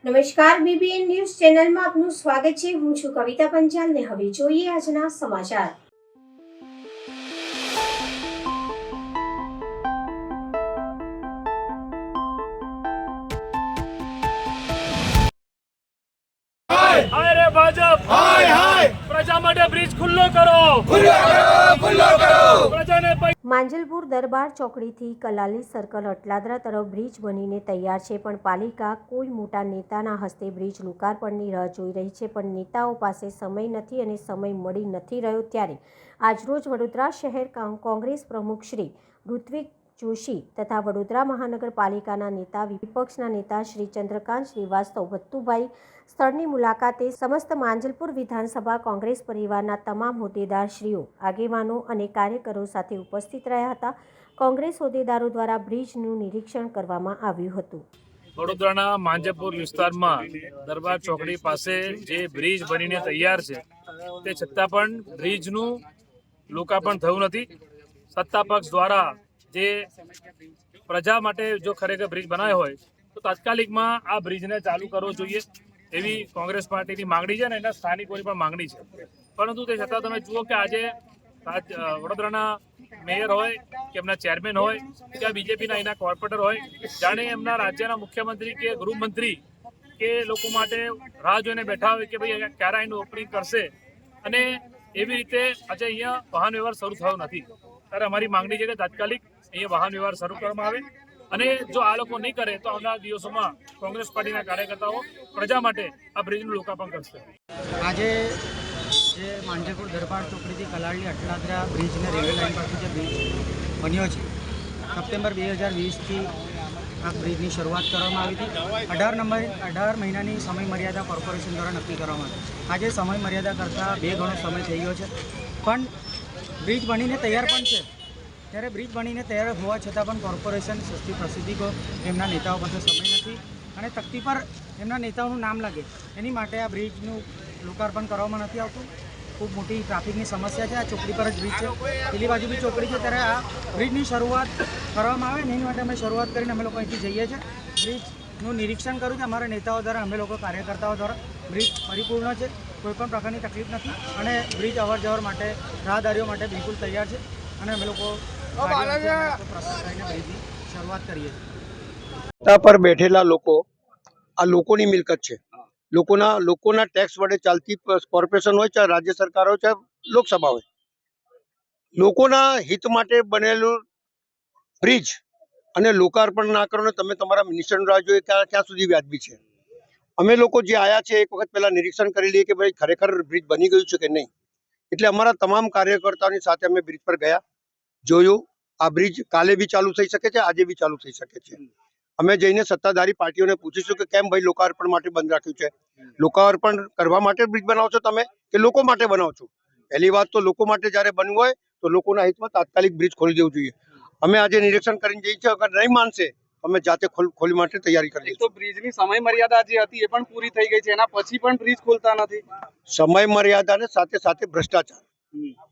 નમસ્કાર, BBN news ચેનલમાં આપનું સ્વાગત છે. હું છું કવિતા પંચાલ ને હવે જોઈએ આજના સમાચાર. હાય રે ભાજપ, હાય હાય પ્રજા માટે બ્રિજ ખુલ્લો કરો, ખુલ્લો કરો પ્રજાને માંજલપુર દરબાર ચોકડીથી કલાલી સર્કલ અટલાદરા તરફ બ્રિજ બનીને તૈયાર છે, પણ પાલિકા કોઈ મોટા નેતાના હસ્તે બ્રિજ લોકાર્પણની રાહ જોઈ રહી છે, પણ નેતાઓ પાસે સમય નથી અને સમય મળી નથી રહ્યો. ત્યારે આજરોજ વડોદરા શહેર કોંગ્રેસ પ્રમુખ શ્રી ઋત્વિક જોશી તથા વડોદરા મહાનગરપાલિકાના નેતા વિપક્ષના નેતા શ્રી ચંદ્રકાંત શ્રીવાસ્તવ ભત્તુભાઈ સ્થળની મુલાકાતે સમસ્ત માંજલપુર વિધાનસભા કોંગ્રેસ પરિવારના તમામ હોદ્દેદારશ્રીઓ, આગેવાનો અને કાર્યકરો સાથે ઉપસ્થિત રહ્યા હતા. કોંગ્રેસ હોદ્દેદારો દ્વારા બ્રિજનું નિરીક્ષણ કરવામાં આવ્યું હતું. વડોદરાના માંજલપુર વિસ્તારમાં દરબાર ચોકડી પાસે જે બ્રિજ બનીને તૈયાર છે તે છતાં પણ બ્રિજનું લોકાર્પણ થયું નથી. સત્તા પક્ષ દ્વારા જે પ્રજા માટે જો ખરેખર બ્રિજ બનાવ્યો હોય તો તાત્કાલિકમાં આ બ્રિજને ચાલુ કરવો જોઈએ એવી કોંગ્રેસ પાર્ટીની માંગણી છે અને એના સ્થાનિકોની પણ માંગણી છે. પરંતુ તે છતાં તમે જુઓ કે આજે વડોદરાના મેયર હોય કે એમના ચેરમેન હોય કે બીજેપીના એના કોર્પોરેટર હોય, જાણે એમના રાજ્યના મુખ્યમંત્રી કે ગૃહમંત્રી કે લોકો માટે રાહ જોઈને બેઠા હોય કે ભાઈ ક્યારે એનું ઓપનિંગ કરશે, અને એવી રીતે આજે અહીંયા વાહન વ્યવહાર શરૂ થયો નથી. ત્યારે અમારી માંગણી છે કે તાત્કાલિક અહીંયા વાહન વ્યવહાર શરૂ કરવામાં આવે, અને જો આ લોકો નહીં કરે તો આવનારા દિવસોમાં કોંગ્રેસ પાર્ટીના કાર્યકર્તાઓ પ્રજા માટે આ બ્રિજનું લોકાર્પણ કરશે. આજે જે માંજલપુર દરબાર ચોકડીથી કલાલી અટલાદરા બ્રિજને રેલવે લાઇન પરથી જે બ્રિજ બન્યો છે, સપ્ટેમ્બર 2020થી આ બ્રિજની શરૂઆત કરવામાં આવી હતી. 18 મહિનાની સમય મર્યાદા કોર્પોરેશન દ્વારા નક્કી કરવામાં આવી. આજે સમય મર્યાદા કરતાં 2 ગણો સમય થઈ ગયો છે, પણ બ્રિજ બનીને તૈયાર પણ છે. ત્યારે બ્રિજ બનીને તૈયાર હોવા છતાં પણ કોર્પોરેશન સસ્તી પ્રસિદ્ધિકો એમના નેતાઓ પાસે સમય નથી અને તકતી પર એમના નેતાઓનું નામ લાગે એની માટે આ બ્રિજનું લોકાર્પણ કરવામાં નથી આવતું. ખૂબ મોટી ટ્રાફિકની સમસ્યા છે. આ ચોકડી પર જ બ્રિજ છે, પેલી બાજુ બી ચોકડી છે. ત્યારે આ બ્રિજની શરૂઆત કરવામાં આવે ને એની માટે અમે શરૂઆત કરીને અમે લોકો અહીંથી જઈએ છીએ. બ્રિજનું નિરીક્ષણ કર્યું છે અમારા નેતાઓ દ્વારા, અમે લોકો કાર્યકર્તાઓ દ્વારા. બ્રિજ પરિપૂર્ણ છે, કોઈપણ પ્રકારની તકલીફ નથી અને બ્રિજ અવર જવર માટે રાહદારીઓ માટે બિલકુલ તૈયાર છે અને અમે લોકો પ્રસાદ કરીને બ્રિજની શરૂઆત કરીએ છીએ. સત્તા પર બેઠેલા લોકો આ લોકોની મિલકત છે. લોકોના ટેક્સ વડે ચાલતી કોર્પોરેશન હોય, ચાહે રાજ્ય સરકાર હોય, ચાહે લોકસભા હોય, લોકોના હિત માટે બનેલું બ્રિજ અને લોકાર્પણ ના કરો ને તમે તમારા મિનિસ્ટરનું રાહ જોઈએ ક્યાં સુધી વ્યાજબી છે? અમે લોકો જે આયા છે એક વખત પહેલા નિરીક્ષણ કરી લઈએ કે ભાઈ ખરેખર બ્રિજ બની ગયું છે કે નહીં. એટલે અમારા તમામ કાર્યકર્તાઓની સાથે અમે બ્રિજ પર ગયા, જોયું. આ બ્રિજ કાલે બી ચાલુ થઈ શકે છે, આજે બી ચાલુ થઈ શકે છે. અમે જઈને સત્તાધારી પાર્ટીઓને પૂછીશું કે કેમ ભાઈ લોકાર્પણ માટે બંધ રાખ્યું છે? લોકાર્પણ કરવા માટે બ્રિજ બનાવો છો તમે કે લોકો માટે બનાવો છો? પહેલી વાત તો લોકો માટે જ્યારે બનવું હોય તો લોકોના હિતમાં તાત્કાલિક બ્રિજ ખોલી દેવું જોઈએ. અમે આજે નિરીક્ષણ કરીને જઈએ છીએ. અગર નહીં માનશે અમે જાતે ખોલી માટે તૈયારી કરી. તો બ્રિજની સમય મર્યાદા જે હતી એ પણ પૂરી થઈ ગઈ છે, એના પછી પણ બ્રિજ ખોલતા નથી. સમય મર્યાદા ને સાથે સાથે ભ્રષ્ટાચાર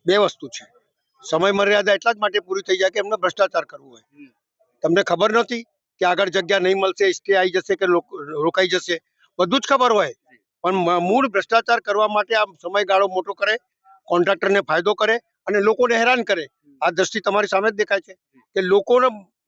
બે વસ્તુ છે. સમય મર્યાદા એટલા જ માટે પૂરી થઈ જાય કે એમને ભ્રષ્ટાચાર કરવું હોય. તમને ખબર નથી કે આગળ જગ્યા નહીં મળશે, સ્ટે આવી જશે કે રોકાઈ જશે, બધું જ ખબર હોય, પણ મૂળ ભ્રષ્ટાચાર કરવા માટે આ સમયગાળો મોટો કરે, કોન્ટ્રાક્ટરને ફાયદો કરે અને લોકોને હેરાન કરે. આ દ્રષ્ટિ તમારી સામે જ દેખાય છે કે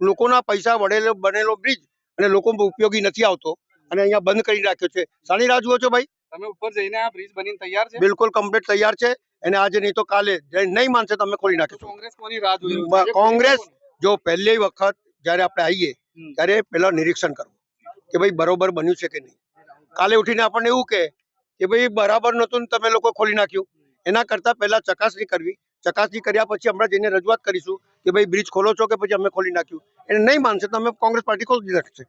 લોકોના પૈસા વડે બનેલો બ્રિજ અને લોકો ઉપયોગી નથી આવતો અને અહીંયા બંધ કરી રાખ્યો છે. શાની રાહ જુઓ છો ભાઈ? તમે ઉપર જઈને આ બ્રિજ બનીને તૈયાર છે? બિલકુલ કમ્પ્લીટ તૈયાર છે અને આજે નહીં તો કાલે નહીં માનશે તો અમે ખોલી નાખીશું. કોંગ્રેસ કોની રાહ જોઈ રહી છે? કોંગ્રેસ જો પહેલી વખત જ્યારે આપણે આવીએ ત્યારે પહેલા નિરીક્ષણ કરવું કે ભાઈ બરોબર બન્યું છે કે નહીં. કાલે ઉઠીને આપણને એવું કે ભાઈ બરાબર નહોતું ને તમે લોકો ખોલી નાખ્યું. એના કરતાં પહેલા ચકાસણી કરવી. ચકાસણી કર્યા પછી હમણાં જઈને રજૂઆત કરીશું કે ભાઈ બ્રિજ ખોલો છો કે પછી અમે ખોલી નાખ્યું. એને નહીં માનશે તો અમે કોંગ્રેસ પાર્ટી ખોલી નાખશે.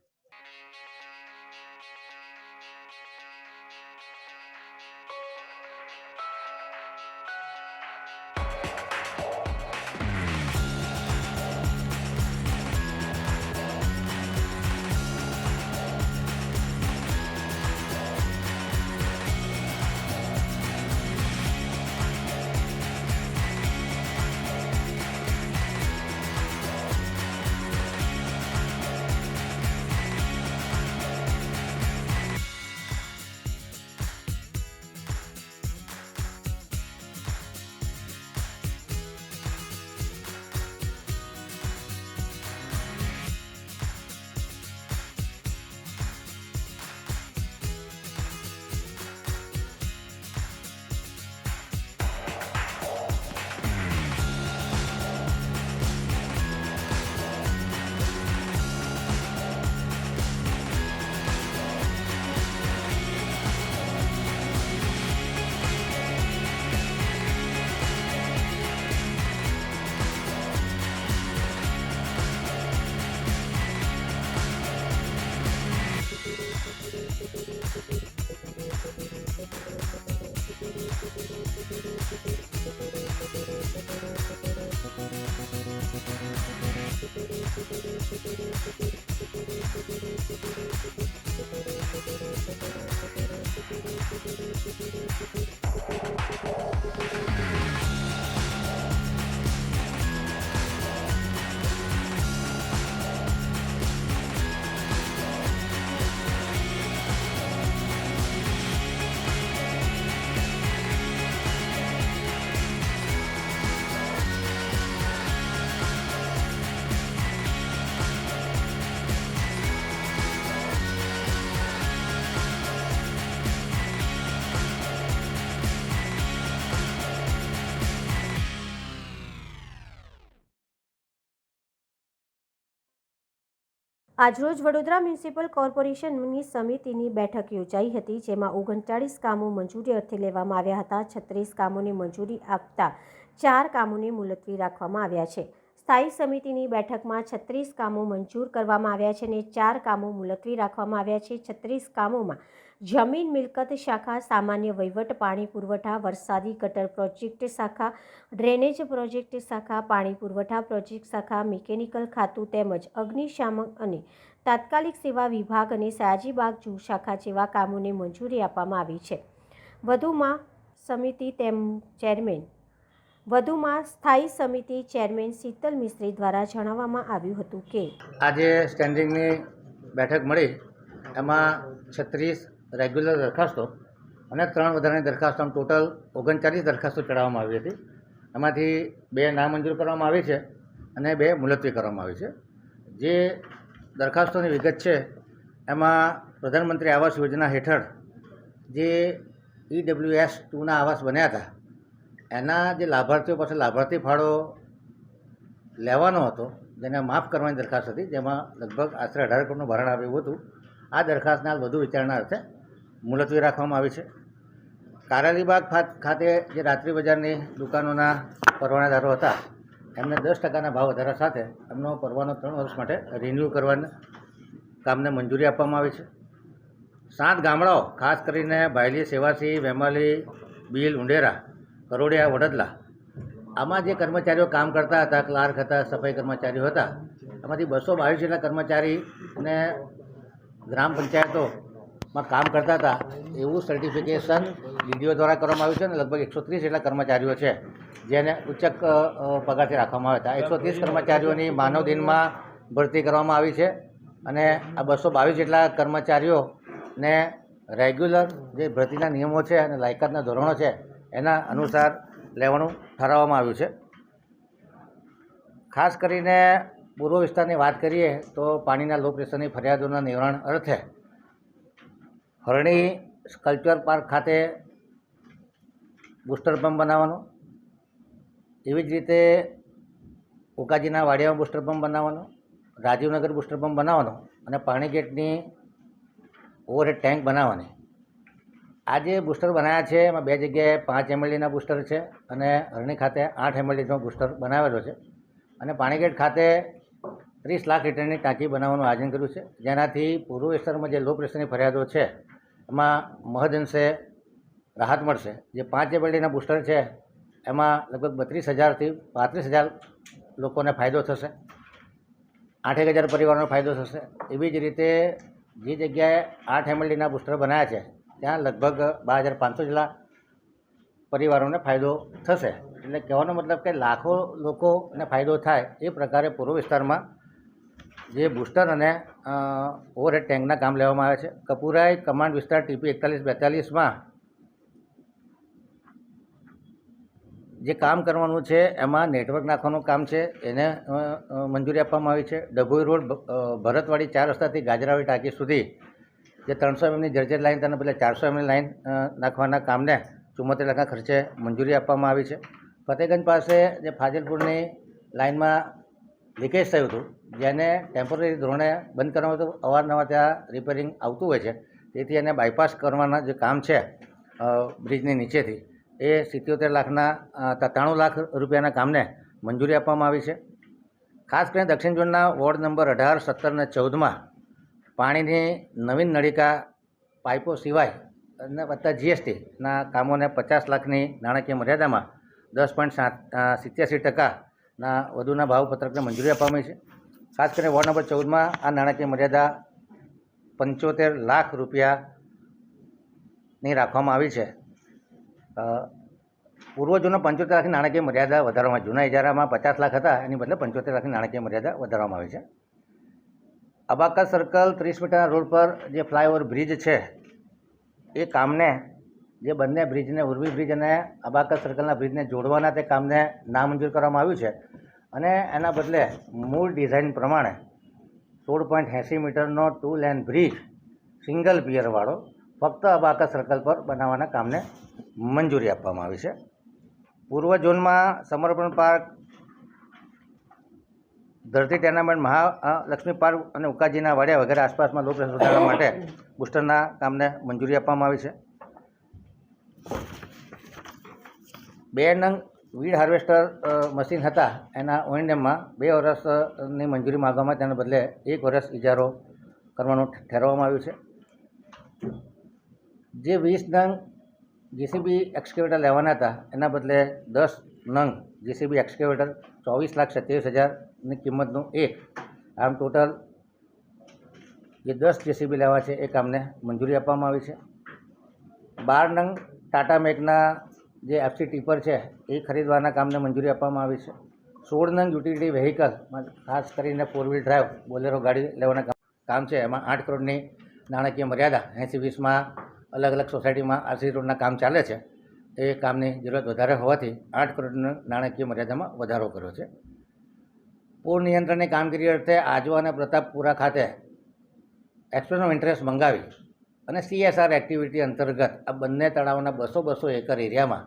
આજરોજ વડોદરા મ્યુનિસિપલ કોર્પોરેશનની સમિતિની બેઠક યોજાઈ હતી, જેમાં 39 કામો મંજૂરી અર્થે લેવામાં આવ્યા હતા. 36 કામોને મંજૂરી આપતા 4 કામોને મુલતવી રાખવામાં આવ્યા છે. સ્થાયી સમિતિની બેઠકમાં 36 કામો મંજૂર કરવામાં આવ્યા છે અને 4 કામો મુલતવી રાખવામાં આવ્યા છે. 36 કામોમાં જમીન મિલકત શાખા, સામાન્ય વહીવટ, પાણી પુરવઠા, વરસાદી ગટર પ્રોજેક્ટ શાખા, ડ્રેનેજ પ્રોજેક્ટ શાખા, પાણી પુરવઠા પ્રોજેક્ટ શાખા, મિકેનિકલ ખાતું તેમજ અગ્નિશામક અને તાત્કાલિક સેવા વિભાગ અને સયાજીબાગ જૂ શાખા જેવા કામોને મંજૂરી આપવામાં આવી છે. વધુમાં સ્થાયી સમિતિ ચેરમેન શીતલ મિસ્ત્રી દ્વારા જણાવવામાં આવ્યું હતું કે આજે સ્ટેન્ડિંગની બેઠક મળી, એમાં 36 રેગ્યુલર દરખાસ્તો અને 3 વધારાની દરખાસ્તો, આમ ટોટલ 39 દરખાસ્તો ચડાવવામાં આવી હતી. એમાંથી 2 નામંજૂર કરવામાં આવી છે અને 2 મુલતવી કરવામાં આવી છે. જે દરખાસ્તોની વિગત છે એમાં પ્રધાનમંત્રી આવાસ યોજના હેઠળ જે EWS 2ના આવાસ બન્યા હતા, એના જે લાભાર્થીઓ પાસે લાભાર્થી ફાળો લેવાનો હતો, જેને માફ કરવાની દરખાસ્ત હતી, જેમાં લગભગ આશરે 18 કરોડનું ભરણ આવ્યું હતું. આ દરખાસ્તના વધુ વિચારણા અર્થે મુલતવી રાખવામાં આવી છે. કારેલીબાગ ખાતે જે રાત્રિ બજારની દુકાનોના પરવાનાદારો હતા, એમને 10% ભાવ વધારા સાથે એમનો પરવાનો 3 વર્ષ માટે રિન્યૂ કરવાના કામને મંજૂરી આપવામાં આવી છે. 7 ગામડાઓ, ખાસ કરીને ભાયલી, સેવાસી, વેમાલી, બીલ, ઉંડેરા, કરોડિયા, વડદલા, આમાં જે કર્મચારીઓ કામ કરતા હતા, ક્લાર્ક હતા, સફાઈ કર્મચારીઓ હતા, એમાંથી 222 જેટલા કર્મચારીને ગ્રામ પંચાયતોમાં કામ કરતા હતા એવું સર્ટિફિકેશન DDO દ્વારા કરવામાં આવ્યું છે અને લગભગ 130 જેટલા કર્મચારીઓ છે જેને ઉચ્ચક પગારથી રાખવામાં આવ્યા હતા. 130 કર્મચારીઓની માનવ દિનમાં ભરતી કરવામાં આવી છે અને આ 222 જેટલા કર્મચારીઓને રેગ્યુલર જે ભરતીના નિયમો છે અને લાયકાતના ધોરણો છે એના અનુસાર લેવાનું ઠરાવવામાં આવ્યું છે. ખાસ કરીને પૂર્વ વિસ્તારની વાત કરીએ તો પાણીના લો પ્રેશરની ફરિયાદોના નિવારણ અર્થે હરણી કલ્ચર પાર્ક ખાતે બુસ્ટર પંપ બનાવવાનો, એવી જ રીતે ઉકાજીના વાડિયામાં બુસ્ટર પંપ બનાવવાનો, રાજીવનગર બુસ્ટર પંપ બનાવવાનો અને પાણીગેટની ઓવરહેડ ટેન્ક બનાવવાની. આ જે બુસ્ટર બનાવ્યા છે એમાં 2 જગ્યાએ 5 mldના બુસ્ટર છે અને હરણી ખાતે 8 mldનો બુસ્ટર બનાવેલો છે અને પાણીગેટ ખાતે 30 લાખ લીટરની ટાંકી બનાવવાનું આયોજન કર્યું છે, જેનાથી પૂર્વ વિસ્તારમાં જે લો પ્રેશરની ફરિયાદો છે એમાં મહદઅંશે રાહત મળશે. જે 5 mldના બુસ્ટર છે એમાં લગભગ 32,000થી 35,000 લોકોને ફાયદો થશે, 8,000 પરિવારોને ફાયદો થશે. એવી જ રીતે જે જગ્યાએ 8 mldના બુસ્ટર બનાવ્યા છે ત્યાં લગભગ 12,500 જેટલા પરિવારોને ફાયદો થશે. એટલે કહેવાનો મતલબ કે લાખો લોકોને ફાયદો થાય એ પ્રકારે પૂર્વ વિસ્તારમાં જે બુસ્ટર અને ઓવરહેડ ટેન્કના કામ લેવામાં આવે છે. કપુરાઈ કમાન્ડ વિસ્તાર TP 4142માં જે કામ કરવાનું છે એમાં નેટવર્ક નાખવાનું કામ છે, એને મંજૂરી આપવામાં આવી છે. ડભોઈ રોડ ભરતવાડી 4 રસ્તાથી ગાજરાવાડી ટાંકી સુધી જે 300 mmની જર્જર લાઇન તેના બદલે 400 mm લાઇન નાખવાના કામને 74 લાખના ખર્ચે મંજૂરી આપવામાં આવી છે. ફતેગંજ પાસે જે ફાજલપુરની લાઇનમાં લીકેજ થયું હતું, જેને ટેમ્પરરી ધોરણે બંધ કરવામાં હતું, અવારનવાર ત્યાં રિપેરિંગ આવતું હોય છે, તેથી એને બાયપાસ કરવાના જે કામ છે બ્રિજની નીચેથી, એ 77 લાખના 93 લાખ રૂપિયાના કામને મંજૂરી આપવામાં આવી છે. ખાસ કરીને દક્ષિણ ઝોનના વોર્ડ નંબર 18, 17 અને 14માં પાણીની નવીન નળિકા પાઇપો સિવાય અને વત્તા GSTના કામોને 50 લાખની નાણાકીય મર્યાદામાં 10.87% વધુના ભાવપત્રકને મંજૂરી આપવામાં આવી છે. ખાસ કરીને વોર્ડ નંબર 14માં આ નાણાકીય મર્યાદા 75 લાખ રૂપિયાની રાખવામાં આવી છે. પૂર્વ જૂના 75 લાખની નાણાકીય મર્યાદા વધારવામાં, જૂના ઇજારામાં 50 લાખ હતા એની બદલે 75 લાખની નાણાકીય મર્યાદા વધારવામાં આવી છે. અબાકસ સર્કલ 30 મીટરના રોડ પર જે ફ્લાયઓવર બ્રિજ છે એ કામને, જે બંને બ્રિજને, ઉર્વી બ્રિજ અને અબાકસ સર્કલના બ્રિજને જોડવાના તે કામને નામંજૂર કરવામાં આવ્યું છે અને એના બદલે મૂળ ડિઝાઇન પ્રમાણે 16.80 મીટરનો 2 લેન બ્રિજ સિંગલ પિયરવાળો ફક્ત અબાકસ સર્કલ પર બનાવવાના કામને મંજૂરી આપવામાં આવી છે. પૂર્વ ઝોનમાં સમર્પણ પાર્ક ધરતી ટુર્નામેન્ટ મહાલક્ષ્મી પાર્ક અને ઉકાજીના વાડિયા વગેરે આસપાસમાં લોકપ્રિય સુધારણા માટે બુસ્ટરના કામને મંજૂરી આપવામાં આવી છે. 2 નંગ વીડ હાર્વેસ્ટર મશીન હતા એના ઓએનએમમાં 2 વર્ષની મંજૂરી માગવામાં તેના બદલે 1 વર્ષ ઇજારો કરવાનું ઠેરવવામાં આવ્યું છે. જે 20 નંગ જેસીબી એક્સકેવેટર લેવાના હતા એના બદલે 10 નંગ જેસીબી એક્સકેવેટર 24,27,000ની કિંમતનું એક, આમ ટોટલ જે 10 જેસીબી લેવા છે એ કામને મંજૂરી આપવામાં આવી છે. 12 નંગ ટાટા મેકના જે એફસી ટીપર છે એ ખરીદવાના કામને મંજૂરી આપવામાં આવી છે. 16 નંગ યુટિલિટી વ્હીકલ, ખાસ કરીને 4 વ્હીલ ડ્રાઈવ બોલેરો ગાડી લેવાના કામ છે. એમાં 8 કરોડની નાણાકીય મર્યાદા 80-20માં અલગ અલગ સોસાયટીમાં આરસી રોડના કામ ચાલે છે. એ કામની જરૂરત વધારે હોવાથી 8 કરોડની નાણાકીય મર્યાદામાં વધારો કર્યો છે. પૂર નિયંત્રણની કામગીરી અર્થે આજવા અને પ્રતાપપુરા ખાતે એક્સપ્રેશન ઓફ ઇન્ટરેસ્ટ મંગાવી અને CSR એક્ટિવિટી અંતર્ગત આ બંને તળાવના 200 એકર એરિયામાં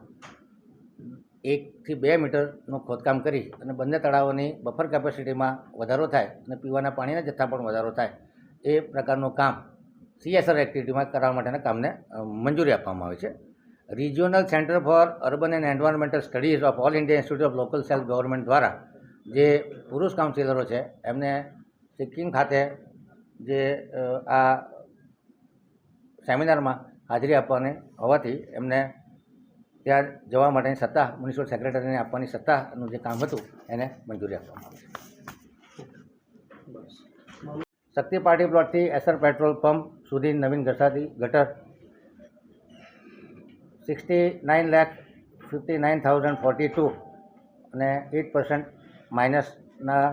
1 થી 2 મીટરનું ખોદકામ કરી અને બંને તળાવોની બફર કેપેસિટીમાં વધારો થાય અને પીવાના પાણીના જથ્થા પણ વધારો થાય એ પ્રકારનું કામ CSR એક્ટિવિટીમાં કરવા માટેના કામને મંજૂરી આપવામાં આવી છે. Regional centre for urban and environmental studies of all India institute of local self government દ્વારા જે પુરુષ કાઉન્સિલરો છે એમને સિક્કિમ ખાતે જે આ સેમિનારમાં હાજરી આપવાની હોવાથી એમને ત્યાં જવા માટેની સત્તા મ્યુનિસિપલ સેક્રેટરીને આપવાની સત્તાનું જે કામ હતું એને મંજૂરી આપવામાં આવી છે. શક્તિ પાર્ટી પ્લોટથી એસર પેટ્રોલ પંપ સુધી નવીન ઘસાતી ગટર 69,59,042 અને 8% માઇનસના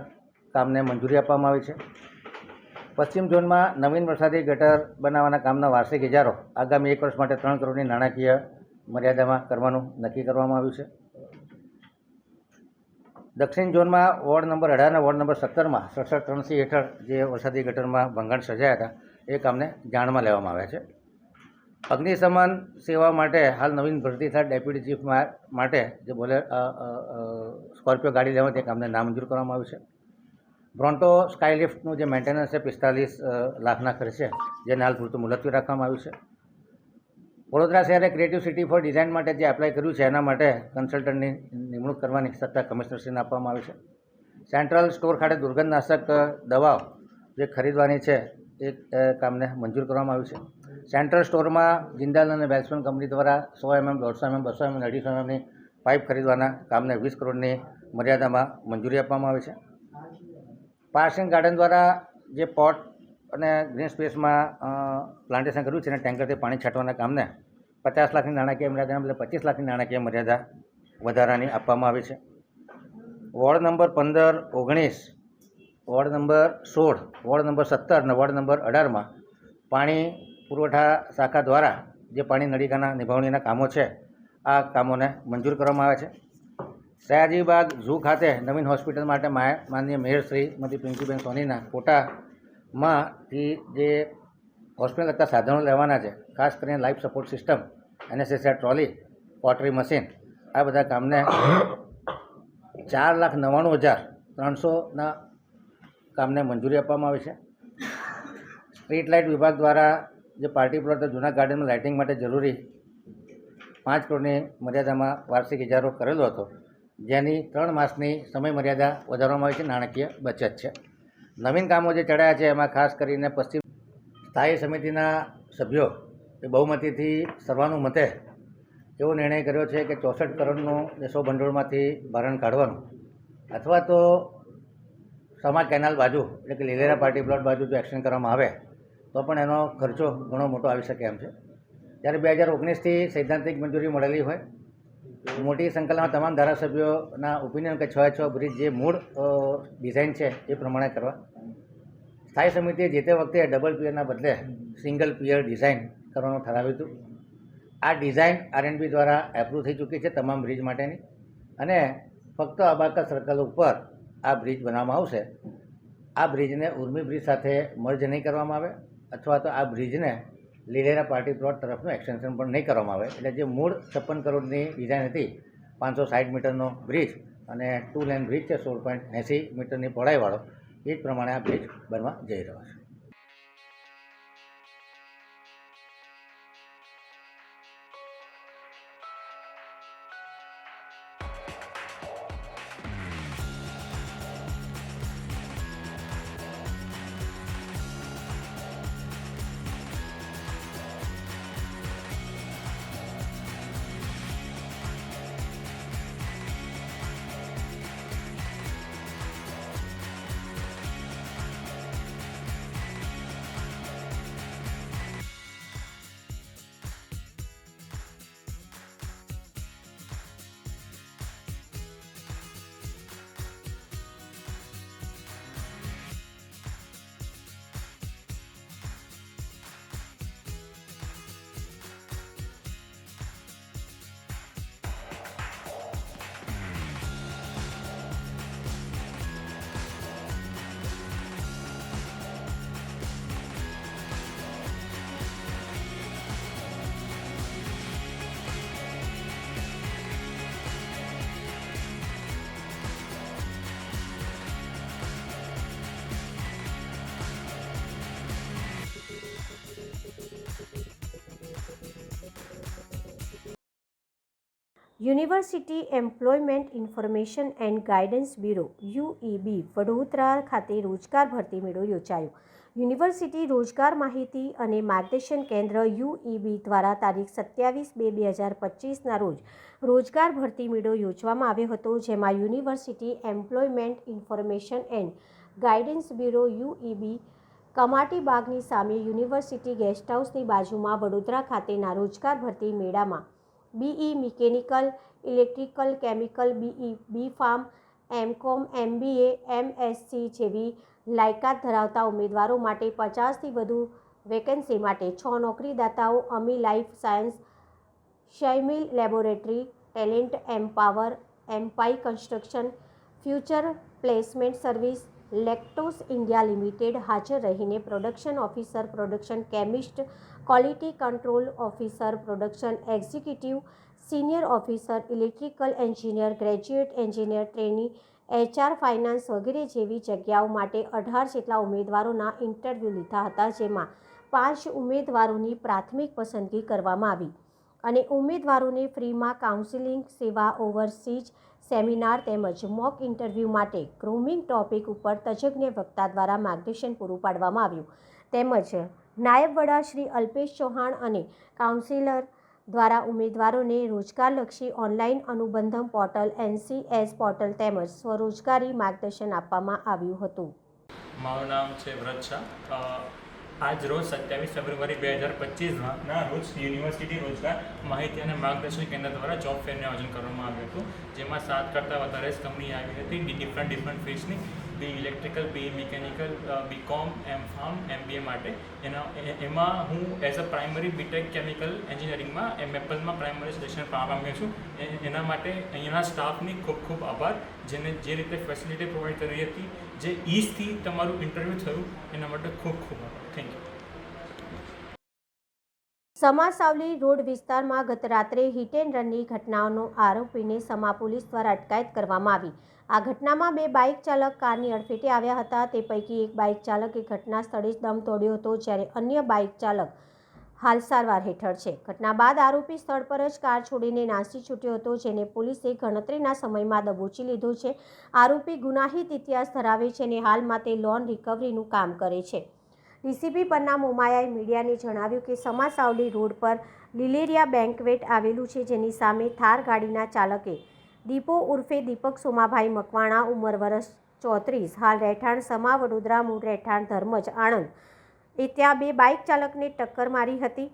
કામને મંજૂરી આપવામાં આવી છે. પશ્ચિમ ઝોનમાં નવીન વરસાદી ગટર બનાવવાના કામના વાર્ષિક ઇજારો આગામી 1 વર્ષ માટે 3 કરોડની નાણાકીય મર્યાદામાં કરવાનું નક્કી કરવામાં આવ્યું છે. દક્ષિણ ઝોનમાં વોર્ડ નંબર 18 અને વોર્ડ નંબર 17માં 67-3C હેઠળ જે વરસાદી ગટરમાં ભંગાણ સર્જાયા હતા એ કામને જાણમાં લેવામાં આવ્યા છે. અગ્નિશમન સેવા માટે હાલ નવીન ભરતી થતા ડેપ્યુટી ચીફ માટે જે સ્કોર્પિયો ગાડી લેવા તે કામને નામંજૂર કરવામાં આવ્યું છે. બ્રોન્ટો સ્કાયલિફ્ટનું જે મેન્ટેનન્સ છે 45 લાખના ખર્ચે જેને હાલ પૂરતું મુલતવી રાખવામાં આવ્યું છે. વડોદરા શહેરે ક્રિએટિવ સિટી ફોર ડિઝાઇન માટે જે એપ્લાય કર્યું છે એના માટે કન્સલ્ટન્ટની નિમણૂક કરવાની સત્તા કમિશનરશ્રીને આપવામાં આવી છે. સેન્ટ્રલ સ્ટોર ખાતે દુર્ગંધનાશક દવાઓ જે ખરીદવાની છે એ કામને મંજૂર કરવામાં આવ્યું છે. સેન્ટ્રલ સ્ટોરમાં જિંદાલ અને વેલ્સમેન કંપની દ્વારા 100 mm, 150 mm, 200 mm, 150 mmની પાઇપ ખરીદવાના કામને 20 કરોડની મર્યાદામાં મંજૂરી આપવામાં આવી છે. પાર્સિંગ ગાર્ડન દ્વારા જે પોટ અને ગ્રીન સ્પેસમાં પ્લાન્ટેશન કર્યું છે અને ટેન્કરથી પાણી છાંટવાના કામને 50 લાખની નાણાકીય મર્યાદાના બદલે 25 લાખની નાણાકીય મર્યાદા વધારાની આપવામાં આવી છે. Ward number 15, 19, ward number 16, ward number 17 અને વોર્ડ નંબર 18માં પાણી પુરવઠા શાખા દ્વારા જે પાણી નળીકાના નિભાવણીના કામો છે આ કામોને મંજૂર કરવામાં આવ્યા છે. સયાજીબાગ ઝૂ ખાતે નવીન હોસ્પિટલ માટે માનનીય મેયર શ્રીમતી પિંકીબેન સોનીના કોટામાંથી જે હોસ્પિટલ લગતા સાધનો લેવાના છે, ખાસ કરીને life support system, NSSR trolley, pottery machine, આ બધા કામને 4,99,300ના કામને મંજૂરી આપવામાં આવી છે. સ્ટ્રીટ લાઇટ વિભાગ દ્વારા જે પાર્ટી પ્લોટ જૂના ગાર્ડનમાં લાઇટિંગ માટે જરૂરી 5 કરોડની મર્યાદામાં વાર્ષિક ઇજારો કરેલો હતો, જેની 3 માસની સમય મર્યાદા વધારવામાં આવી છે. નાણાકીય બચત છે. નવીન કામો જે ચડાયા છે એમાં ખાસ કરીને પશ્ચિમ સ્થાયી સમિતિના સભ્યો એ બહુમતીથી સર્વાનુમતે એવો નિર્ણય કર્યો છે કે 64 કરોડનું 100 ભંડોળમાંથી ભારણ કાઢવાનું અથવા તો સમા કેનાલ બાજુ એટલે કે લીલેરા પાર્ટી પ્લોટ બાજુ જો એક્શન કરવામાં આવે તો પણ એનો ખર્ચો ઘણો મોટો આવી શકે એમ છે. જ્યારે 2019થી સૈદ્ધાંતિક મંજૂરી મળેલી હોય, મોટી સંખ્યામાં તમામ ધારાસભ્યોના ઓપિનિયન કે 6/6 બ્રિજ જે મૂળ ડિઝાઇન છે એ પ્રમાણે કરવા, સ્થાયી સમિતિએ જે તે વખતે ડબલ પિયરના બદલે સિંગલ પિયર ડિઝાઇન કરવાનું ઠરાવ્યું હતું. આ ડિઝાઇન R&B દ્વારા એપ્રુવ થઈ ચૂકી છે તમામ બ્રિજ માટેની, અને ફક્ત અબાકસ સર્કલ ઉપર આ બ્રિજ બનાવવામાં આવશે. આ બ્રિજને ઉર્મી બ્રિજ સાથે મર્જ નહીં કરવામાં આવે અથવા તો આ બ્રિજને લીલેરા પાર્ટી પ્લોટ તરફનું એક્સટેન્શન પણ નહીં કરવામાં આવે. એટલે જે મૂળ 56 કરોડની ડિઝાઇન હતી 560 મીટરનો બ્રિજ અને 2 લેન બ્રિજ છે 16.80 મીટરની પહોળાઈવાળો. એ જ પ્રમાણે આ બ્રિજ બનવા જઈ રહ્યો છે. University employment information and guidance bureau UEB Vadodara ખાતે રોજગાર ભરતી મેળો યોજાયો. યુનિવર્સિટી રોજગાર માહિતી અને માર્ગદર્શન કેન્દ્ર યુઈબી દ્વારા તારીખ 27/2/2025ના રોજ રોજગાર ભરતી મેળો યોજવામાં આવ્યો હતો, જેમાં university employment information and guidance bureau UEB Kamati બાગની સામે યુનિવર્સિટી ગેસ્ટ હાઉસની બાજુમાં વડોદરા ખાતેના રોજગાર ભરતી મેળામાં BE mechanical, electrical, chemical, BE, B pharm, MCom, MBA, MSc જેવી લાયકાત ધરાવતા ઉમેદવારો માટે 50થી વધુ વેકેન્સી માટે 6 નોકરીદાતાઓ Ami life science, Shaimil laboratory, talent empower, એમ્પાઈ construction, future placement service, lactose India limited હાજર રહીને production officer, production chemist, quality control officer, production executive, senior officer, electrical engineer, graduate engineer trainee, HR, finance વગેરે જેવી જગ્યાઓ માટે 18 જેટલા ઉમેદવારોના ઇન્ટરવ્યૂ લીધા હતા, જેમાં 5 ઉમેદવારોની પ્રાથમિક પસંદગી કરવામાં આવી અને ઉમેદવારોને ફ્રીમાં કાઉન્સિલિંગ સેવા, ઓવરસીઝ સેમિનાર તેમજ મોક ઇન્ટરવ્યૂ માટે ગ્રૂમિંગ ટોપિક ઉપર તજજ્ઞ વક્તા દ્વારા માર્ગદર્શન પૂરું પાડવામાં આવ્યું. તેમજ નાયબ વડા શ્રી અલ્પેશ ચૌહાણ અને કાઉન્સિલર દ્વારા ઉમેદવારોને રોજગારલક્ષી online Anubandham portal, NCS portal તેમજ સ્વરોજગારી માર્ગદર્શન આપવામાં આવ્યું હતું. મારું નામ છે વ્રત શાહ. આજ રોજ 27 ફેબ્રુઆરી 2025ના રોજ યુનિવર્સિટી રોજગાર માહિતી અને માર્ગદર્શન કેન્દ્ર દ્વારા જોબ ફેરનું આયોજન કરવામાં આવ્યું હતું, જેમાં 7 કરતાં વધારે કંપની આવી હતી ડિફરન્ટ ફિલ્ડ્સની, B electrical, B mechanical, BCom, MPharm, MBA માટે. એમાં હું as a primary BTech chemical એન્જિનિયરિંગમાં મેપલમાં પ્રાઇમરી સિલેક્શન પામ્યો છું. એના માટે અહીંયાના સ્ટાફની ખૂબ ખૂબ આભાર, જેને જે રીતે ફેસિલિટી પ્રોવાઈડ કરી હતી, જે ઇઝથી તમારું ઇન્ટરવ્યૂ થયું, એના માટે ખૂબ ખૂબ આભાર. Thank you. સમાસાવલી રોડ વિસ્તારમાં ગત રાત્રે હિટ એન્ડ રનની ઘટનાનો આરોપીને સમા પોલીસ દ્વારા અટકાયત કરવામાં આવી. આ ઘટનામાં 2 બાઇક ચાલક કારની અડફેટે આવ્યા હતા. તે પૈકી એક બાઇક ચાલકે ઘટના સ્થળે જ દમ તોડ્યો હતો, જ્યારે અન્ય બાઇક ચાલક હાલ સારવાર હેઠળ છે. ઘટના બાદ આરોપી સ્થળ પર જ કાર છોડીને નાસી છૂટ્યો હતો, જેને પોલીસે ગણતરીના સમયમાં દબોચી લીધો છે. આરોપી ગુનાહિત ઇતિહાસ ધરાવે છે અને હાલમાં તે લોન રિકવરીનું કામ કરે છે. ડીસીપી પન્ના મોમાયાએ મીડિયાને જણાવ્યું કે સમાસાવલી રોડ પર લિલેરિયા બેન્કવેટ આવેલું છે, જેની સામે થાર ગાડીના ચાલકે દીપો ઉર્ફે દીપક સોમાભાઈ મકવાણા, ઉંમર વર્ષ 34, હાલ રહેઠાણ સમા, વડોદરા, મૂળ રહેઠાણ ધર્મજ, આણંદ, એ ત્યાં 2 બાઇક ચાલકને ટક્કર મારી હતી,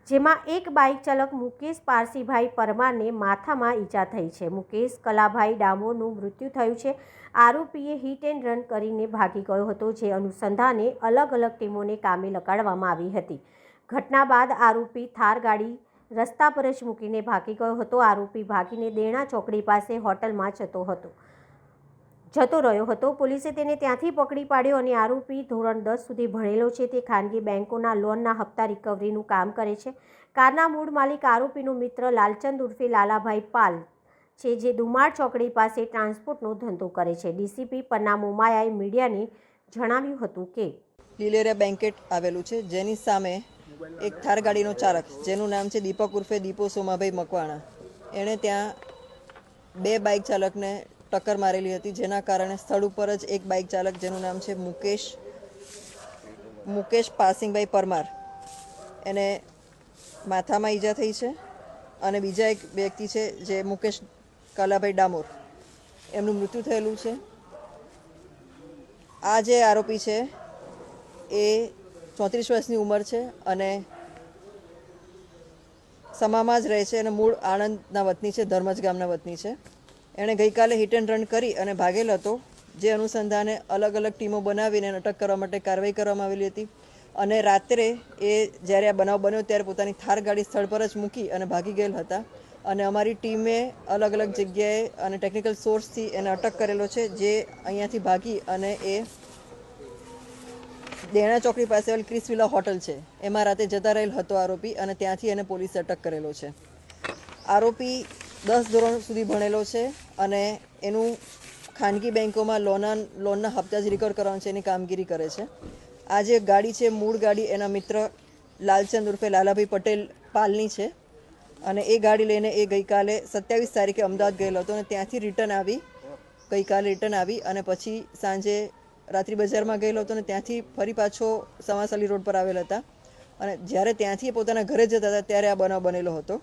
જેમાં એક બાઇક ચાલક મુકેશ પારસીભાઈ પરમારને માથામાં ઈજા થઈ છે. મુકેશ કલાભાઈ ડામોરનું મૃત્યુ થયું છે. આરોપીએ હિટ એન્ડ રન કરીને ભાગી ગયો હતો, જે અનુસંધાને અલગ અલગ ટીમોને કામે લગાડવામાં આવી હતી. ઘટના બાદ આરોપી થાર ગાડી રસ્તા પર જ મૂકીને ભાગી ગયો હતો. આરોપી ભાગીને દેણા ચોકડી પાસે હોટલમાં જતો રહ્યો હતો. પોલીસે તેને ત્યાંથી પકડી પાડ્યો અને આરોપી ધોરણ 10 સુધી ભણેલો છે. તે ખાનગી બેંકોના લોનના હપ્તા રિકવરીનું કામ કરે છે. કારના મૂળ માલિક આરોપીનો મિત્ર લાલચંદ ઉર્ફે લાલાભાઈ પાલ છે, જે દુમાળ ચોકડી પાસે ટ્રાન્સપોર્ટનો ધંધો કરે છે. ડીસીપી પન્ના મોમાયાએ મીડિયાને જણાવ્યું હતું કે લીલેરિયા બેન્કેટ આવેલું છે, જેની સામે એક થાર ગાડીનો ચાલક જેનું નામ છે દીપક ઉર્ફે દીપો સોમાભાઈ મકવાણા, એણે ત્યાં બે બાઇક ચાલકને ટક્કર મારેલી હતી, જેના કારણે સ્થળ ઉપર જ એક બાઇક ચાલક જેનું નામ છે મુકેશ પાસિંગભાઈ પરમાર, એને માથામાં ઈજા થઈ છે અને બીજા એક વ્યક્તિ છે જે મુકેશ કલાભાઈ ડામોર, એમનું મૃત્યુ થયેલું છે. આ જે આરોપી છે એ 34 વર્ષની ઉંમર છે અને સમામાં જ રહે છે અને મૂળ આણંદના વતની છે, ધર્મજ ગામના વતની છે. એણે ગઈકાલે હિટ એન્ડ રન કરી અને ભાગેલ હતો, જે અનુસંધાને અલગ અલગ ટીમો બનાવીને અટક કરવા માટે કાર્યવાહી કરવામાં આવેલી હતી. અને રાત્રે એ જ્યારે આ બનાવ બન્યો ત્યારે પોતાની થાર ગાડી સ્થળ પર જ મૂકી અને ભાગી ગયેલ હતા. અને અમારી ટીમે અલગ અલગ જગ્યાએ અને ટેકનિકલ સોર્સથી એને અટક કરેલો છે, જે અહીંયાથી ભાગી અને એ દેણા ચોકડી પાસે ક્રિસ વિલા હોટલ છે એમાં રાતે જતા રહેલ હતો આરોપી, અને ત્યાંથી એને પોલીસે અટક કરેલો છે. આરોપી 10 ધોરણ સુધી ભણેલો છે અને એનું ખાનગી બેન્કોમાં લોનના હપ્તા જ રિકવર કરવાનું છે એની કામગીરી કરે છે. આ જે ગાડી છે, મૂળ ગાડી એના મિત્ર લાલચંદ ઉર્ફે લાલાભાઈ પટેલ પાલની છે અને એ ગાડી લઈને એ ગઈકાલે 27 તારીખે અમદાવાદ ગયેલો હતો અને ત્યાંથી ગઈકાલે રિટર્ન આવી અને પછી સાંજે રાત્રિ બજારમાં ગયેલો હતો અને ત્યાંથી ફરી પાછો સમાસાલી રોડ પર આવેલા હતા. અને જ્યારે ત્યાંથી પોતાના ઘરે જતા હતા ત્યારે આ બનાવ બનેલો હતો.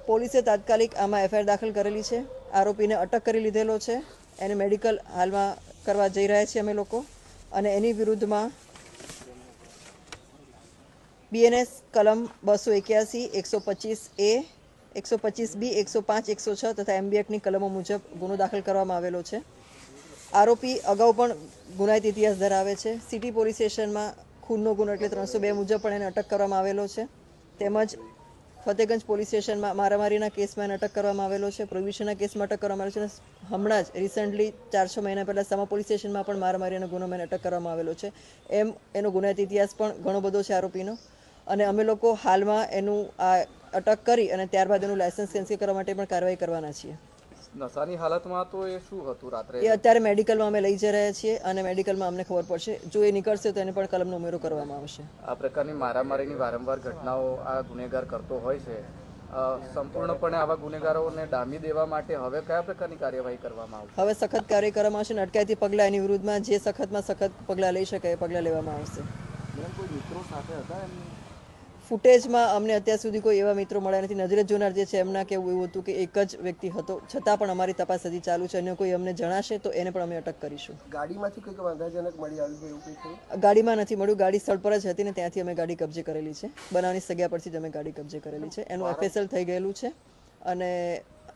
પોલીસે તાત્કાલિક આમાં એફઆઈઆર દાખલ કરેલી છે. આરોપીને અટક કરી લીધેલો છે. એને મેડિકલ હાલમાં કરવા જઈ રહ્યા છીએ અમે લોકો, અને એની વિરુદ્ધમાં બીએનએસ કલમ 281, 125A, 125B, 105, 106 તથા એમબી એક્ટની કલમો મુજબ ગુનો દાખલ કરવામાં આવેલો છે. આરોપી અગાઉ પણ ગુનાહિત ઇતિહાસ ધરાવે છે. સિટી પોલીસ સ્ટેશનમાં ખૂનનો ગુનો એટલે 302 મુજબ પણ એને અટક કરવામાં આવેલો છે. તેમજ ફતેગંજ પોલીસ સ્ટેશનમાં મારામારીના કેસમાં એને અટક કરવામાં આવેલો છે. પ્રોહિબિશનના કેસમાં અટક કરવામાં આવેલો છે. હમણાં જ રિસન્ટલી 4-6 મહિના પહેલાં સમા પોલીસ સ્ટેશનમાં પણ મારામારીનો ગુનો એને અટક કરવામાં આવેલો છે. એમ એનો ગુનાહિત ઇતિહાસ પણ ઘણો બધો છે આરોપીનો. અને અમે લોકો હાલમાં એનું આ અટક કરી અને ત્યારબાદ એનું લાયસન્સ કેન્સલ કરવા માટે પણ કાર્યવાહી કરવાના છીએ. નશાની હાલતમાં તો એ શું હતું રાત્રે? એ અત્યારે મેડિકલમાં અમે લઈ જઈ રહ્યા છીએ અને મેડિકલમાં અમને ખબર પડશે. જો એ નીકળશે તો એને પણ કલમનો ઉમેરો કરવામાં આવશે. આ પ્રકારની મારામારીની વારંવાર ઘટનાઓ આ ગુનેગાર કરતો હોય છે. સંપૂર્ણપણે આવા ગુનેગારોને ડામી દેવા માટે હવે કયા પ્રકારની કાર્યવાહી કરવામાં આવશે? હવે સખત કાર્યવાહી કરવામાં આવશે અને અટકાયતી પગલાં એની વિરુદ્ધમાં જે સખતમાં સખત પગલાં લઈ શકાય એ પગલાં લેવામાં આવશે. કોઈ મિત્રો સાથે હતા એમની? ફૂટેજમાં અમને અત્યાર સુધી કોઈ એવા મિત્રો મળ્યા નથી. નજરે જોનાર જે છે એમના કહેવું એવું હતું કે એક જ વ્યક્તિ હતો, છતાં પણ અમારી તપાસ હજી ચાલુ છે. અને કોઈ અમને જણાશે તો એને પણ અમે અટક કરીશું. ગાડીમાંથી કંઈક વાંધાજનક મળી આવ્યું એવું કંઈ થયું? ગાડીમાં નથી મળ્યું. ગાડી સ્થળ પર જ હતી ને ત્યાંથી અમે ગાડી કબજે કરેલી છે. બનાવની જગ્યા પરથી જ અમે ગાડી કબજે કરેલી છે. એનું એફએસએલ થઈ ગયેલું છે અને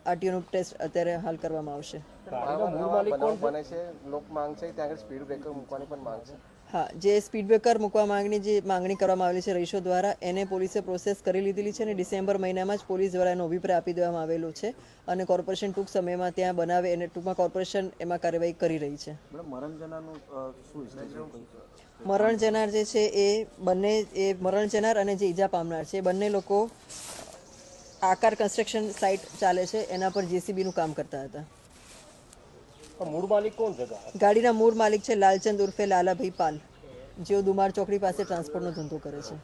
આરટીઓનું ટેસ્ટ અત્યારે હાલ કરવામાં આવશે. મૂળ માલિક કોણ બને છે? લોક માંગ છે ત્યાં આગળ સ્પીડ બ્રેકર મૂકવાની પણ માંગ છે. હા, જે સ્પીડ બ્રેકર મૂકવા માંગણી કરવામાં આવેલી છે રહીશો દ્વારા, એને પોલીસે પ્રોસેસ કરી લીધેલી છે અને ડિસેમ્બર મહિનામાં જ પોલીસ દ્વારા એનો અભિપ્રાય આપી દેવામાં આવેલો છે અને કોર્પોરેશન ટૂંક સમયમાં ત્યાં બનાવે અને ટૂંકમાં કોર્પોરેશન એમાં કાર્યવાહી કરી રહી છે. મરણ જનાર જે છે એ મરણ જનાર અને જે ઈજા પામનાર છે એ બંને લોકો આકાર કન્સ્ટ્રક્શન સાઇટ ચાલે છે એના પર જેસીબીનું કામ કરતા હતા. મૂળ માલિક કોણ છે? ગાડીના મૂળ માલિક છે લાલચંદ ઉર્ફે લાલાભાઈ પાલ, જેઓ દુમાર ચોકડી પાસે ટ્રાન્સપોર્ટનો ધંધો કરે છે.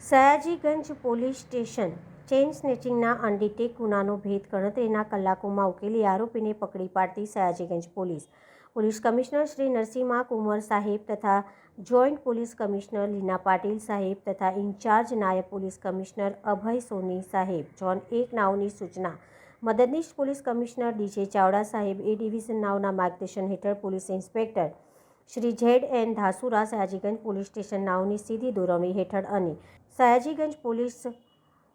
સયાજીગંજ પોલીસ સ્ટેશન ચેઇન સ્નેચિંગના અનડિટેક ગુનાનો ભેદ ગણતરીના કલાકોમાં ઉકેલી આરોપીને પકડી પાડતી સયાજીગંજ પોલીસ કમિશનર શ્રી નરસિંહા કુંવર સાહેબ તથા જોઈન્ટ પોલીસ કમિશનર લીના પાટીલ સાહેબ તથા ઇન્ચાર્જ નાયબ પોલીસ કમિશનર અભય સોની સાહેબ ઝોન 1 નાઓની સૂચના, મદદનીશ પોલીસ કમિશનર ડીજે ચાવડા સાહેબ એ ડિવિઝન નાઓના માર્ગદર્શન હેઠળ police inspector Shri ZN Dhasura Sayajiganj police station નાઓની સીધી દોરવણી હેઠળ અને સયાજીગંજ પોલીસ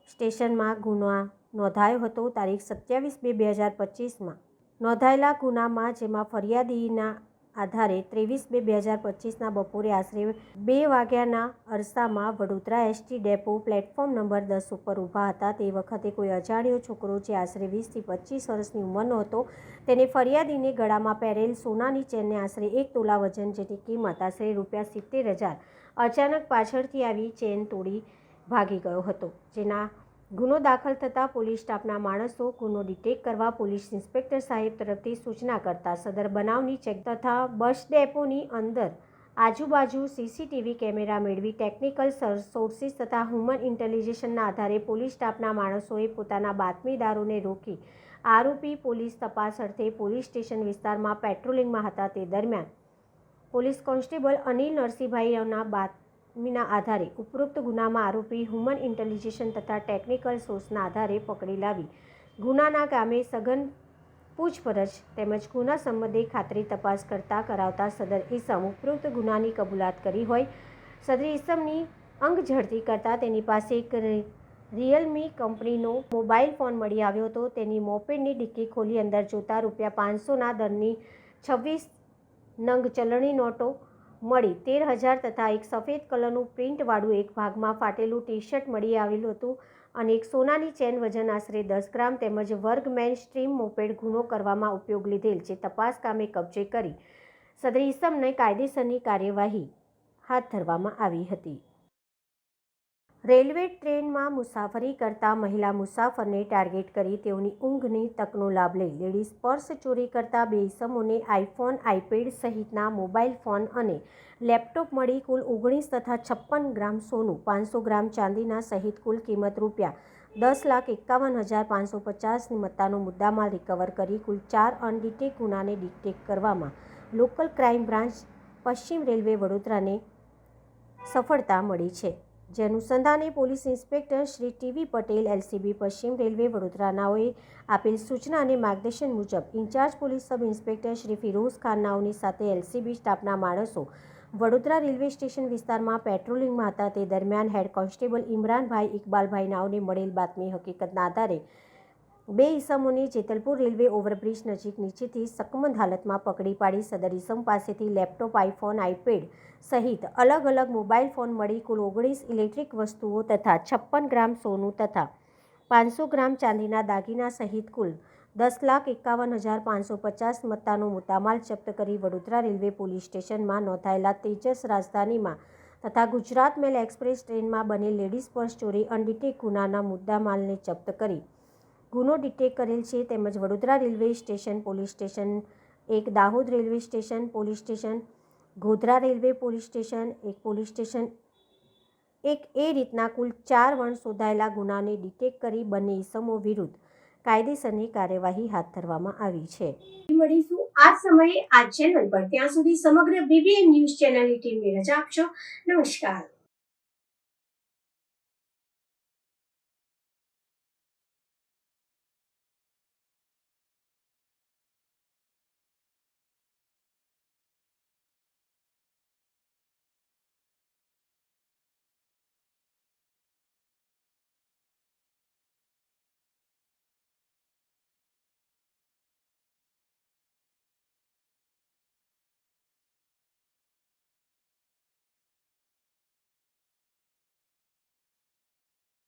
સ્ટેશનમાં ગુનો નોંધાયો હતો. તારીખ 27/2/2025માં નોંધાયેલા ગુનામાં જેમાં ફરિયાદીના આધારે 23/2/2025ના બપોરે આશરે 2 વાગ્યાના અરસામાં Vadodara ST depot platform number 10 ઉપર ઊભા હતા. તે વખતે કોઈ અજાણ્યો છોકરો જે આશરે 20 થી 25 વર્ષની ઉંમરનો હતો તેને ફરિયાદીને ગળામાં પહેરેલ સોનાની ચેનને આશરે 1 તોલા વજન જેની કિંમત આશરે ₹70,000 અચાનક પાછળથી આવી ચેન તોડી ભાગી ગયો હતો. જેના ગુનો દાખલ થતાં પોલીસ સ્ટાફના માણસો ગુનો ડિટેક્ટ કરવા પોલીસ ઇન્સ્પેક્ટર સાહેબ તરફથી સૂચના કરતા સદર બનાવની ચેક તથા બસ ડેપોની અંદર આજુબાજુ સીસીટીવી કેમેરા મેળવી ટેકનિકલ સોર્સિસ તથા હ્યુમન ઇન્ટેલિજન્સના આધારે પોલીસ સ્ટાફના માણસોએ પોતાના બાતમીદારોને રોકી આરોપી પોલીસ તપાસ અર્થે પોલીસ સ્ટેશન વિસ્તારમાં પેટ્રોલિંગમાં હતા તે દરમિયાન પોલીસ કોન્સ્ટેબલ અનિલ નરસિંહભાઈના બાતમીના આધારે ઉપરોક્ત ગુનામાં આરોપી હ્યુમન ઇન્ટેલિજન્સ તથા ટેકનિકલ સોર્સના આધારે પકડી લાવી ગુનાના કામે સઘન પૂછપરછ તેમજ ગુના સંબંધે ખાતરી તપાસ કરતા કરાવતા સદર ઈસમ ઉપરોક્ત ગુનાની કબૂલાત કરી હોય સદરી ઈસમની અંગ ઝડતી કરતા તેની પાસે એક રિયલમી કંપનીનો મોબાઈલ ફોન મળી આવ્યો હતો. તેની મોપેડની ડિક્કી ખોલી અંદર જોતા ₹500ના દરની 26 નંગ ચલણી નોટો મળી 13,000 તથા એક સફેદ કલરનું પ્રિન્ટવાળું એક ભાગમાં ફાટેલું ટી શર્ટ મળી આવેલું હતું અને એક સોનાની ચેન વજન આશરે 10 ગ્રામ તેમજ વર્ગ મેન સ્ટ્રીમ મોપેડ ગુનો કરવામાં ઉપયોગ લીધેલ જે તપાસ કામે કબજે કરી સદરી ઈસમને કાયદેસરની કાર્યવાહી હાથ ધરવામાં આવી હતી. રેલવે ટ્રેનમાં મુસાફરી કરતા મહિલા મુસાફરને ટાર્ગેટ કરી તેઓની ઊંઘની તકનો લાભ લઈ લેડીઝ પર્સ ચોરી કરતા 2 ઈસમોને આઈફોન, આઈપેડ સહિતના મોબાઈલ ફોન અને લેપટોપ મળી કુલ 19 તથા 56 ગ્રામ સોનું, 500 ગ્રામ ચાંદીના સહિત કુલ કિંમત ₹10,51,550ની મત્તાનો મુદ્દામાલ રિકવર કરી કુલ 4 અનડિટેક ગુનાને ડિટેક્ટ કરવામાં લોકલ ક્રાઇમ બ્રાન્ચ પશ્ચિમ રેલવે વડોદરાને સફળતા મળી છે. જે અનુસંધાને police inspector Shri TV. Patel LCB પશ્ચિમ રેલવે વડોદરાનાઓએ આપેલ સૂચના અને માર્ગદર્શન મુજબ incharge police sub inspector Shri Firoz Khan નાઓની સાથે એલસીબી સ્ટાફના માણસો વડોદરા રેલવે સ્ટેશન વિસ્તારમાં પેટ્રોલિંગમાં હતા તે દરમિયાન હેડ કોન્સ્ટેબલ ઇમરાનભાઈ ઇકબાલભાઈ નાઓને મળેલ બાતમી હકીકતના આધારે 2 ઈસમોને જેતલપુર રેલવે ઓવરબ્રિજ નજીક નીચેથી શકમંદ હાલતમાં પકડી પાડી સદર ઈસમ પાસેથી લેપટોપ, આઈફોન, આઈપેડ સહિત અલગ અલગ મોબાઈલ ફોન મળી કુલ 19 ઇલેક્ટ્રિક વસ્તુઓ તથા 56 ગ્રામ સોનું તથા 500 ગ્રામ ચાંદીના દાગીના સહિત કુલ 10,51,550 મત્તાનો મુદ્દામાલ જપ્ત કરી વડોદરા રેલવે પોલીસ સ્ટેશનમાં નોંધાયેલા તેજસ રાજધાનીમાં તથા ગુજરાત મેલ એક્સપ્રેસ ટ્રેનમાં બનેલ લેડીઝ પર્સ ચોરી અનડિટેક ગુનાના મુદ્દામાલને જપ્ત કરી ગુનો ડિટેક્ટ કરેલ છે તેમજ Vadodara railway station police station, 1 Dahod railway station police station, Godhra railway police station, 1 police station, 1 એ રીતના કુલ 4 વણ શોધાયેલા ગુનાને ડિટેક્ટ કરી બંને ઈસમો વિરુદ્ધ કાયદેસરની કાર્યવાહી હાથ ધરવામાં આવી છે. મળીશું આ સમયે આ ચેનલ પર. ત્યાં સુધી સમગ્ર BBN ન્યૂઝ ચેનલની ટીમને રજા આપશો. નમસ્કાર.